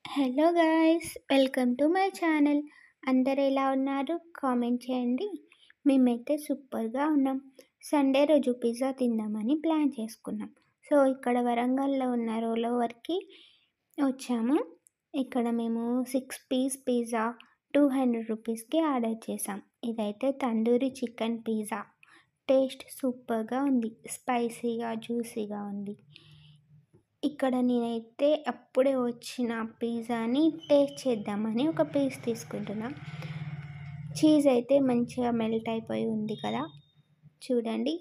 Hello guys, welcome to my channel. అందరు ఎలా ఉన్నారు? కామెంట్ చేయండి. మేమైతే సూపర్గా ఉన్నాం. సండే రోజు పిజ్జా తిందామని ప్లాన్ చేసుకున్నాం. సో ఇక్కడ వరంగల్లో ఉన్న రోలోవర్కి వచ్చాము. ఇక్కడ మేము 6 పీస్ పిజ్జా 200 రూపీస్కి ఆర్డర్ చేసాం. ఇదైతే తందూరి చికెన్ పిజ్జా. టేస్ట్ సూపర్గా ఉంది, స్పైసీగా జ్యూసీగా ఉంది. ఇక్కడ నేనైతే అప్పుడే వచ్చిన పిజ్జాని టేస్ట్ చేద్దామని ఒక పీస్ తీసుకుంటున్నా. చీజ్ అయితే మంచిగా మెల్ట్ అయిపోయి ఉంది కదా, చూడండి.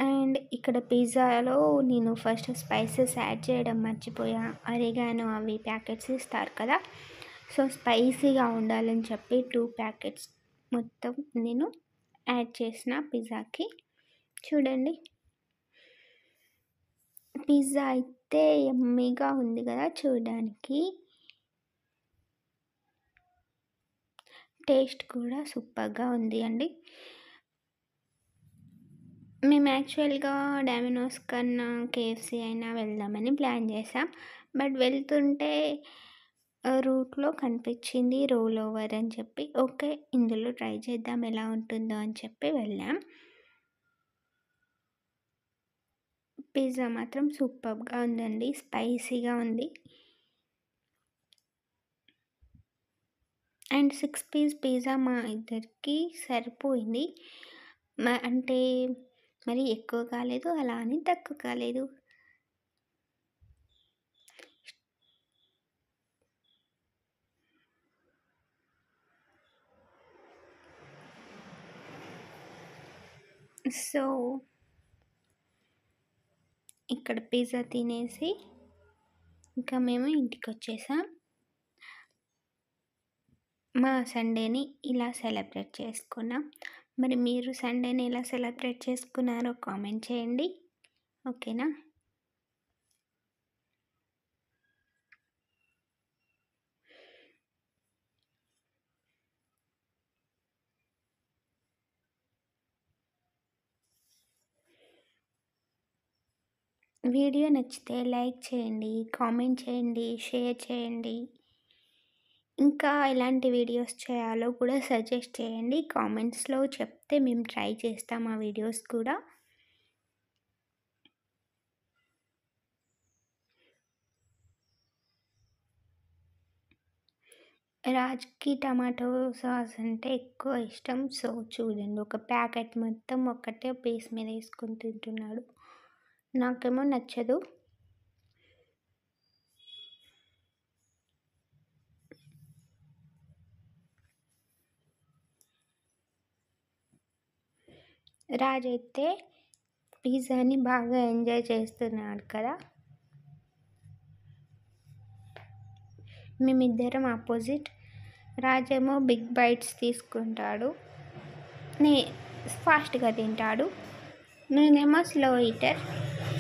అండ్ ఇక్కడ పిజ్జాలో నేను ఫస్ట్ స్పైసెస్ యాడ్ చేయడం మర్చిపోయా. అరిగానో అవి ప్యాకెట్స్ ఇస్తారు కదా, సో స్పైసీగా ఉండాలని చెప్పి 2 ప్యాకెట్స్ మొత్తం నేను యాడ్ చేసిన పిజ్జాకి. చూడండి, పిజ్జా అయితే యమ్మీగా ఉంది కదా చూడడానికి. టేస్ట్ కూడా సూపర్గా ఉంది అండి. మేము యాక్చువల్గా డామినోస్ కన్నా కేఎఫ్సి అయినా వెళ్దామని ప్లాన్ చేసాం. బట్ వెళ్తుంటే రూట్లో కనిపించింది రోలోవర్ అని చెప్పి, ఓకే ఇందులో ట్రై చేద్దాం ఎలా ఉంటుందో అని చెప్పి వెళ్ళాం. పిజ్జా మాత్రం సూపర్గా ఉందండి, స్పైసీగా ఉంది. అండ్ 6 పీస్ పిజ్జా మా ఇద్దరికి సరిపోయింది. అంటే మరి ఎక్కువ కాలేదు, అలా అని తక్కువ కాలేదు. సో ఇక్కడ పిజ్జా తినేసి ఇంకా మేము ఇంటికి వచ్చేసాం. మా సండేని ఇలా సెలబ్రేట్ చేసుకున్నాం. మరి మీరు సండేని ఎలా సెలబ్రేట్ చేసుకున్నారో కామెంట్ చేయండి, ఓకేనా? వీడియో నచ్చితే లైక్ చేయండి, కామెంట్ చేయండి, షేర్ చేయండి. ఇంకా ఎలాంటి వీడియోస్ చేయాలో కూడా సజెస్ట్ చేయండి. కామెంట్స్లో చెప్తే మేము ట్రై చేస్తాం ఆ వీడియోస్ కూడా. రాజ్కి టమాటో సాస్ అంటే ఎక్కువ ఇష్టం. సో చూడండి, ఒక ప్యాకెట్ మొత్తం ఒక్కటే పీస్ మీద వేసుకొని తింటున్నాడు. నాకేమో నచ్చదు. రాజ్ అయితే పిజ్జాని బాగా ఎంజాయ్ చేస్తున్నాడు కదా. మేమిద్దరం ఆపోజిట్. రాజ్ ఏమో బిగ్ బైట్స్ తీసుకుంటాడు, ఫాస్ట్గా తింటాడు. నేనేమో స్లో ఈటర్,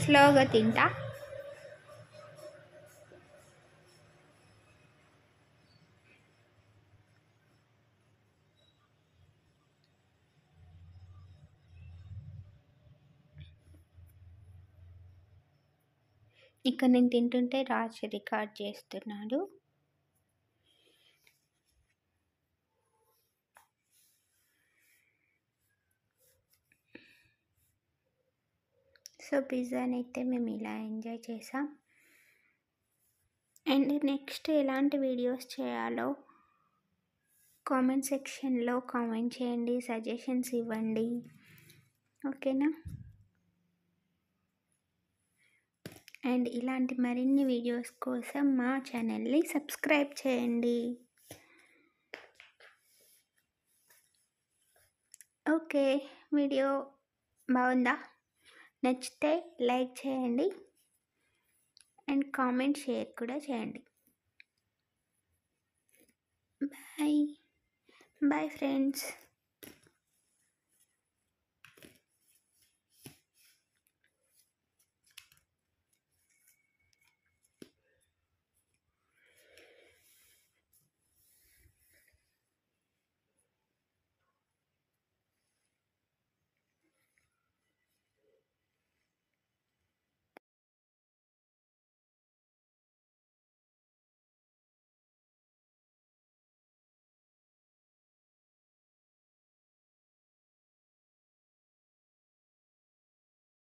స్లోగా తింటా. ఇక్కడ నేను తింటుంటే రాజ్ రికార్డ్ చేస్తున్నాడు. సో పిజ్జాని అయితే మేము ఇలా ఎంజాయ్ చేసాం. అండ్ నెక్స్ట్ ఎలాంటి వీడియోస్ చేయాలో కామెంట్ సెక్షన్లో కామెంట్ చేయండి, సజెషన్స్ ఇవ్వండి, ఓకేనా? అండ్ ఇలాంటి మరిన్ని వీడియోస్ కోసం మా ఛానల్ని సబ్స్క్రైబ్ చేయండి. ఓకే, వీడియో బాగుందా? నచ్చితే లైక్ చేయండి అండ్ కామెంట్ షేర్ కూడా చేయండి. Bye bye friends.